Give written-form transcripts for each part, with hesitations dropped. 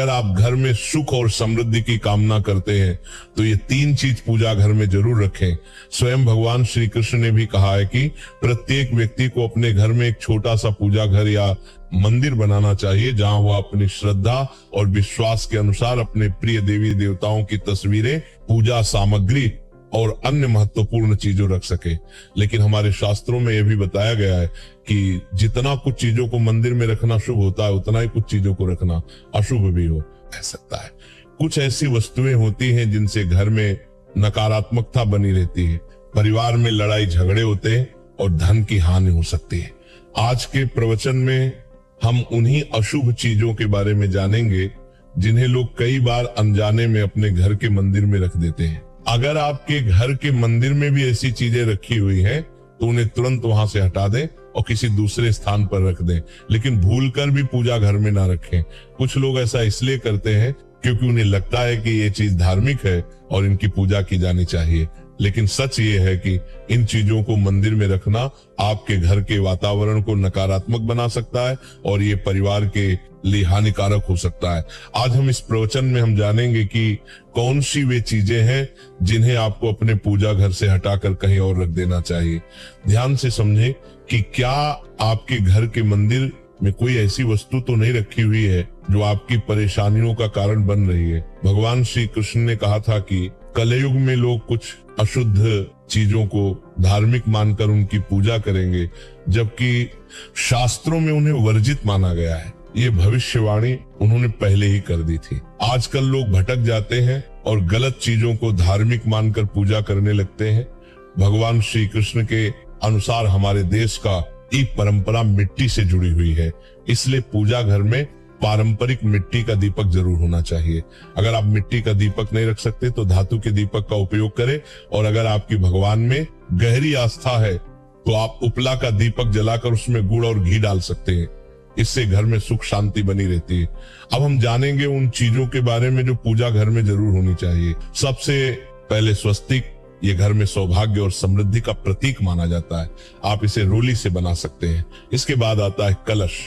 अगर आप घर में सुख और समृद्धि की कामना करते हैं तो ये 3 चीज पूजा घर में जरूर रखें। स्वयं भगवान श्री कृष्ण ने भी कहा है कि प्रत्येक व्यक्ति को अपने घर में एक छोटा सा पूजा घर या मंदिर बनाना चाहिए, जहां वह अपनी श्रद्धा और विश्वास के अनुसार अपने प्रिय देवी देवताओं की तस्वीरें, पूजा सामग्री और अन्य महत्वपूर्ण चीजों रख सके। लेकिन हमारे शास्त्रों में यह भी बताया गया है कि जितना कुछ चीजों को मंदिर में रखना शुभ होता है, उतना ही कुछ चीजों को रखना अशुभ भी हो सकता है। कुछ ऐसी वस्तुएं होती हैं जिनसे घर में नकारात्मकता बनी रहती है, परिवार में लड़ाई झगड़े होते हैं और धन की हानि हो सकती है। आज के प्रवचन में हम उन्हीं अशुभ चीजों के बारे में जानेंगे जिन्हें लोग कई बार अनजाने में अपने घर के मंदिर में रख देते हैं। अगर आपके घर के मंदिर में भी ऐसी चीजें रखी हुई हैं तो उन्हें तुरंत वहां से हटा दें और किसी दूसरे स्थान पर रख दें, लेकिन भूलकर भी पूजा घर में ना रखें। कुछ लोग ऐसा इसलिए करते हैं क्योंकि उन्हें लगता है कि ये चीज धार्मिक है और इनकी पूजा की जानी चाहिए, लेकिन सच ये है कि इन चीजों को मंदिर में रखना आपके घर के वातावरण को नकारात्मक बना सकता है और ये परिवार के लिए हानिकारक हो सकता है। आज हम इस प्रवचन में हम जानेंगे कि कौन सी वे चीजें हैं जिन्हें आपको अपने पूजा घर से हटाकर कहीं और रख देना चाहिए। ध्यान से समझें कि क्या आपके घर के मंदिर में कोई ऐसी वस्तु तो नहीं रखी हुई है जो आपकी परेशानियों का कारण बन रही है। भगवान श्री कृष्ण ने कहा था कि कलयुग में लोग कुछ अशुद्ध चीजों को धार्मिक मानकर उनकी पूजा करेंगे, जबकि शास्त्रों में उन्हें वर्जित माना गया है। ये भविष्यवाणी उन्होंने पहले ही कर दी थी। आजकल लोग भटक जाते हैं और गलत चीजों को धार्मिक मानकर पूजा करने लगते हैं। भगवान श्री कृष्ण के अनुसार हमारे देश का एक परंपरा मिट्टी से जुड़ी हुई है, इसलिए पूजा घर में पारंपरिक मिट्टी का दीपक जरूर होना चाहिए। अगर आप मिट्टी का दीपक नहीं रख सकते तो धातु के दीपक का उपयोग करें, और अगर आपकी भगवान में गहरी आस्था है तो आप उपला का दीपक जलाकर उसमें गुड़ और घी डाल सकते हैं। इससे घर में सुख शांति बनी रहती है। अब हम जानेंगे उन चीजों के बारे में जो पूजा घर में जरूर होनी चाहिए। सबसे पहले स्वस्तिक, ये घर में सौभाग्य और समृद्धि का प्रतीक माना जाता है। आप इसे रोली से बना सकते हैं। इसके बाद आता है कलश।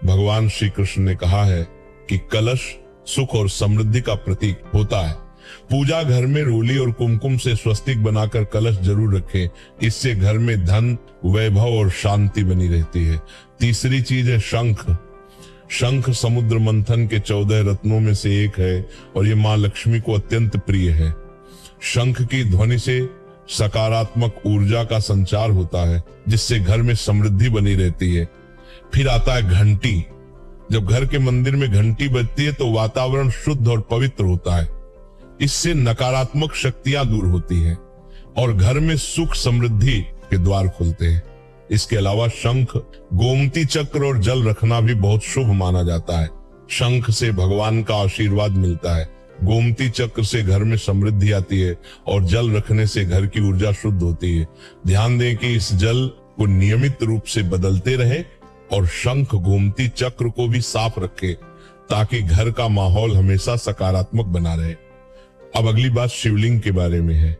भगवान श्री कृष्ण ने कहा है कि कलश सुख और समृद्धि का प्रतीक होता है। पूजा घर में रोली और कुमकुम से स्वस्तिक बनाकर कलश जरूर रखें, इससे घर में धन, वैभव और शांति बनी रहती है। तीसरी चीज है शंख। शंख समुद्र मंथन के 14 रत्नों में से एक है और ये मां लक्ष्मी को अत्यंत प्रिय है। शंख की ध्वनि से सकारात्मक ऊर्जा का संचार होता है, जिससे घर में समृद्धि बनी रहती है। फिर आता है घंटी। जब घर के मंदिर में घंटी बजती है तो वातावरण शुद्ध और पवित्र होता है। इससे नकारात्मक शक्तियां दूर होती हैं और घर में सुख समृद्धि के द्वार खुलते हैं। इसके अलावा शंख, गोमती चक्र और जल रखना भी बहुत शुभ माना जाता है। शंख से भगवान का आशीर्वाद मिलता है। गोमती चक्र से घर में समृद्धि आती है और जल रखने से घर की ऊर्जा शुद्ध होती है। ध्यान दें कि इस जल को नियमित रूप से बदलते रहे और शंख गोमती चक्र को भी साफ रखें ताकि घर का माहौल हमेशा सकारात्मक बना रहे। अब अगली बात शिवलिंग के बारे में है।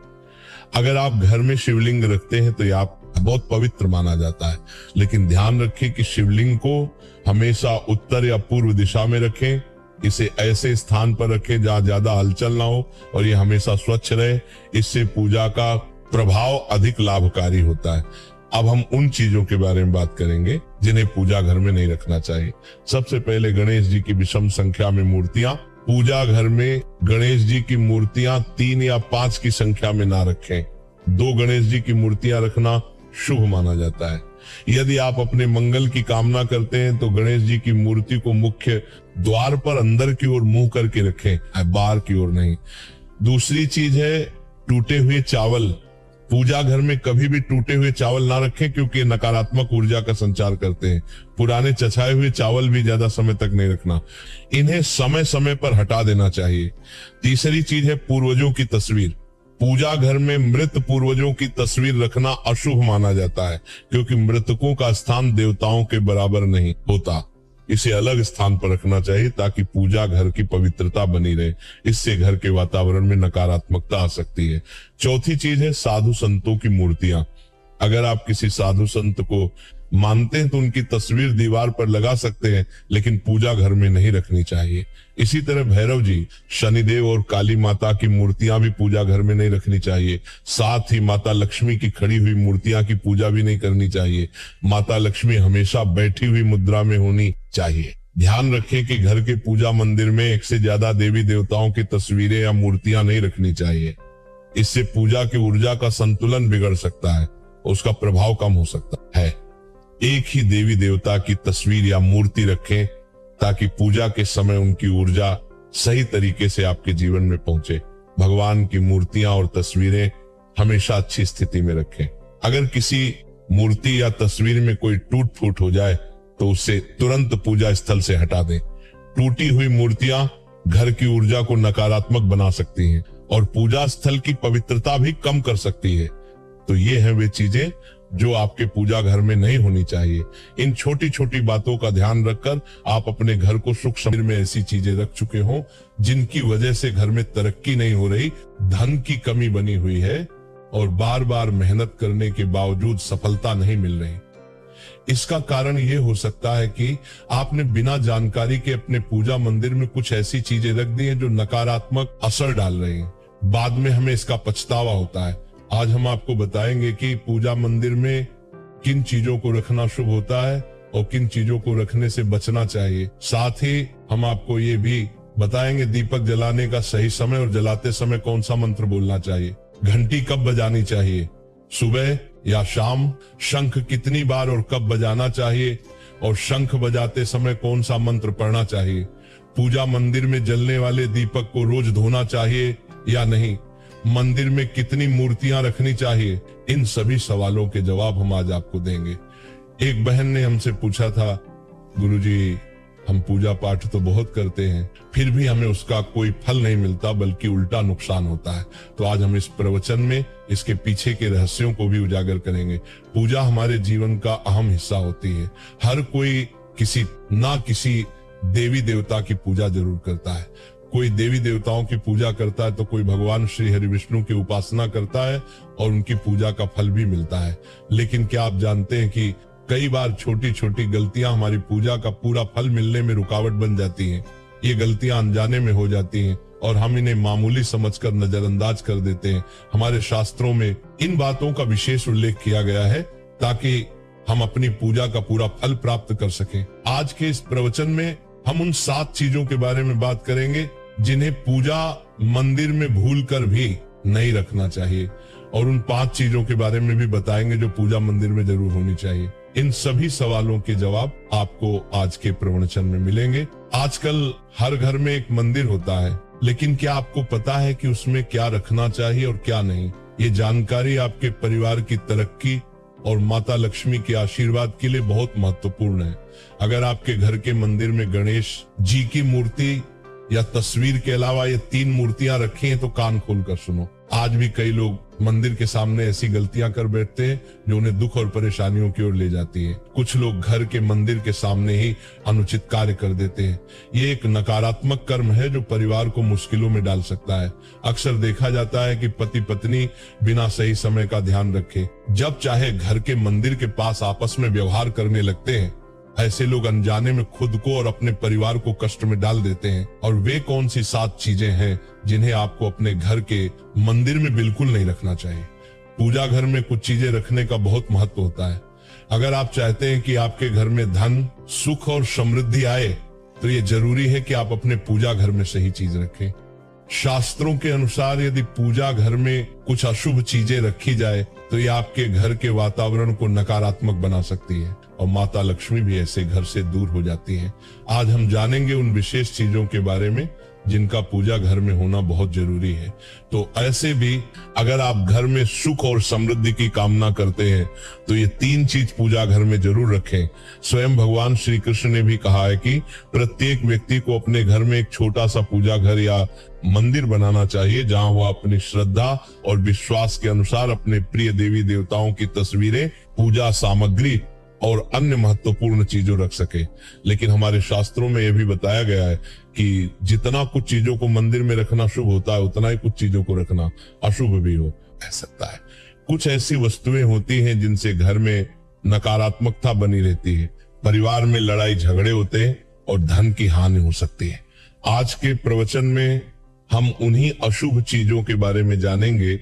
अगर आप घर में शिवलिंग रखते हैं तो यह बहुत पवित्र माना जाता है, लेकिन ध्यान रखें कि शिवलिंग को हमेशा उत्तर या पूर्व दिशा में रखें। इसे ऐसे स्थान पर रखें जहां ज्यादा हलचल ना हो और ये हमेशा स्वच्छ रहे। इससे पूजा का प्रभाव अधिक लाभकारी होता है। अब हम उन चीजों के बारे में बात करेंगे जिन्हें पूजा घर में नहीं रखना चाहिए। सबसे पहले गणेश जी की विषम संख्या में मूर्तियां। पूजा घर में गणेश जी की मूर्तियां 3 या 5 की संख्या में ना रखें। 2 गणेश जी की मूर्तियां रखना शुभ माना जाता है। यदि आप अपने मंगल की कामना करते हैं तो गणेश जी की मूर्ति को मुख्य द्वार पर अंदर की ओर मुंह करके रखें, बाहर की ओर नहीं। दूसरी चीज है टूटे हुए चावल। पूजा घर में कभी भी टूटे हुए चावल ना रखें क्योंकि नकारात्मक ऊर्जा का संचार करते हैं। पुराने चचाए हुए चावल भी ज्यादा समय तक नहीं रखना, इन्हें समय समय पर हटा देना चाहिए। तीसरी चीज है पूर्वजों की तस्वीर। पूजा घर में मृत पूर्वजों की तस्वीर रखना अशुभ माना जाता है क्योंकि मृतकों का स्थान देवताओं के बराबर नहीं होता। इसे अलग स्थान पर रखना चाहिए ताकि पूजा घर की पवित्रता बनी रहे। इससे घर के वातावरण में नकारात्मकता आ सकती है। चौथी चीज है साधु संतों की मूर्तियां। अगर आप किसी साधु संत को मानते हैं तो उनकी तस्वीर दीवार पर लगा सकते हैं, लेकिन पूजा घर में नहीं रखनी चाहिए। इसी तरह भैरव जी, शनिदेव और काली माता की मूर्तियां भी पूजा घर में नहीं रखनी चाहिए। साथ ही माता लक्ष्मी की खड़ी हुई मूर्तियां की पूजा भी नहीं करनी चाहिए। माता लक्ष्मी हमेशा बैठी हुई मुद्रा में होनी चाहिए। ध्यान रखें कि घर के पूजा मंदिर में एक से ज्यादा देवी देवताओं की तस्वीरें या मूर्तियां नहीं रखनी चाहिए। इससे पूजा की ऊर्जा का संतुलन बिगड़ सकता है, उसका प्रभाव कम हो सकता है। एक ही देवी देवता की तस्वीर या मूर्ति रखें ताकि पूजा के समय उनकी ऊर्जा सही तरीके से आपके जीवन में पहुंचे। भगवान की मूर्तियां और तस्वीरें हमेशा अच्छी स्थिति में रखें। अगर किसी मूर्ति या तस्वीर में कोई टूट फूट हो जाए तो उसे तुरंत पूजा स्थल से हटा दें। टूटी हुई मूर्तियां घर की ऊर्जा को नकारात्मक बना सकती हैं और पूजा स्थल की पवित्रता भी कम कर सकती है। तो ये है वे चीजें जो आपके पूजा घर में नहीं होनी चाहिए। इन छोटी छोटी बातों का ध्यान रखकर आप अपने घर को सुख समृद्धि में ऐसी चीजें रख चुके हो जिनकी वजह से घर में तरक्की नहीं हो रही, धन की कमी बनी हुई है और बार बार मेहनत करने के बावजूद सफलता नहीं मिल रही। इसका कारण यह हो सकता है कि आपने बिना जानकारी के अपने पूजा मंदिर में कुछ ऐसी चीजें रख दी हैं जो नकारात्मक असर डाल रही हैं। बाद में हमें इसका पछतावा होता है। आज हम आपको बताएंगे कि पूजा मंदिर में किन चीजों को रखना शुभ होता है और किन चीजों को रखने से बचना चाहिए। साथ ही हम आपको ये भी बताएंगे दीपक जलाने का सही समय और जलाते समय कौन सा मंत्र बोलना चाहिए, घंटी कब बजानी चाहिए, सुबह या शाम, शंख कितनी बार और कब बजाना चाहिए और शंख बजाते समय कौन सा मंत्र पढ़ना चाहिए, पूजा मंदिर में जलने वाले दीपक को रोज धोना चाहिए या नहीं, मंदिर में कितनी मूर्तियां रखनी चाहिए। इन सभी सवालों के जवाब हम आज आपको देंगे। एक बहन ने हमसे पूछा था, गुरुजी हम पूजा पाठ तो बहुत करते हैं फिर भी हमें उसका कोई फल नहीं मिलता बल्कि उल्टा नुकसान होता है। तो आज हम इस प्रवचन में इसके पीछे के रहस्यों को भी उजागर करेंगे। पूजा हमारे जीवन का अहम हिस्सा होती है। हर कोई किसी देवी देवता की पूजा जरूर करता है। कोई देवी देवताओं की पूजा करता है तो कोई भगवान श्री हरि विष्णु की उपासना करता है और उनकी पूजा का फल भी मिलता है। लेकिन क्या आप जानते हैं कि कई बार छोटी छोटी गलतियां हमारी पूजा का पूरा फल मिलने में रुकावट बन जाती हैं। ये गलतियां अनजाने में हो जाती हैं और हम इन्हें मामूली समझकर नजरअंदाज कर देते हैं। हमारे शास्त्रों में इन बातों का विशेष उल्लेख किया गया है ताकि हम अपनी पूजा का पूरा फल प्राप्त कर सकें। आज के इस प्रवचन में हम उन 7 चीजों के बारे में बात करेंगे जिन्हें पूजा मंदिर में भूलकर भी नहीं रखना चाहिए और उन 5 चीजों के बारे में भी बताएंगे जो पूजा मंदिर में जरूर होनी चाहिए। इन सभी सवालों के जवाब आपको आज के प्रवचन में मिलेंगे। आजकल हर घर में एक मंदिर होता है, लेकिन क्या आपको पता है कि उसमें क्या रखना चाहिए और क्या नहीं? ये जानकारी आपके परिवार की तरक्की और माता लक्ष्मी के आशीर्वाद के लिए बहुत महत्वपूर्ण है। अगर आपके घर के मंदिर में गणेश जी की मूर्ति या तस्वीर के अलावा ये 3 मूर्तियां रखी हैं तो कान खोलकर सुनो। आज भी कई लोग मंदिर के सामने ऐसी गलतियां कर बैठते हैं जो उन्हें दुख और परेशानियों की ओर ले जाती है। कुछ लोग घर के मंदिर के सामने ही अनुचित कार्य कर देते हैं। ये एक नकारात्मक कर्म है जो परिवार को मुश्किलों में डाल सकता है। अक्सर देखा जाता है कि पति पत्नी बिना सही समय का ध्यान रखे जब चाहे घर के मंदिर के पास आपस में व्यवहार करने लगते हैं। ऐसे लोग अनजाने में खुद को और अपने परिवार को कष्ट में डाल देते हैं। और वे कौन सी 7 चीजें हैं जिन्हें आपको अपने घर के मंदिर में बिल्कुल नहीं रखना चाहिए? पूजा घर में कुछ चीजें रखने का बहुत महत्व होता है। अगर आप चाहते हैं कि आपके घर में धन, सुख और समृद्धि आए तो ये जरूरी है कि आप अपने पूजा घर में सही चीज रखें। शास्त्रों के अनुसार यदि पूजा घर में कुछ अशुभ चीजें रखी जाए तो ये आपके घर के वातावरण को नकारात्मक बना सकती है और माता लक्ष्मी भी ऐसे घर से दूर हो जाती है। आज हम जानेंगे उन विशेष चीजों के बारे में जिनका पूजा घर में होना बहुत जरूरी है। तो ऐसे भी अगर आप घर में सुख और समृद्धि की कामना करते हैं तो ये 3 चीज पूजा घर में जरूर रखें। स्वयं भगवान श्री कृष्ण ने भी कहा है कि प्रत्येक व्यक्ति को अपने घर में एक छोटा सा पूजा घर या मंदिर बनाना चाहिए जहां वह अपनी श्रद्धा और विश्वास के अनुसार अपने प्रिय देवी देवताओं की तस्वीरें, पूजा सामग्री और अन्य महत्वपूर्ण चीजों रख सके। लेकिन हमारे शास्त्रों में यह भी बताया गया है कि जितना कुछ चीजों को मंदिर में रखना शुभ होता है उतना ही कुछ चीजों को रखना अशुभ भी हो सकता है। कुछ ऐसी वस्तुएं होती हैं जिनसे घर में नकारात्मकता बनी रहती है, परिवार में लड़ाई झगड़े होते हैं और धन की हानि हो सकती है। आज के प्रवचन में हम उन्हीं अशुभ चीजों के बारे में जानेंगे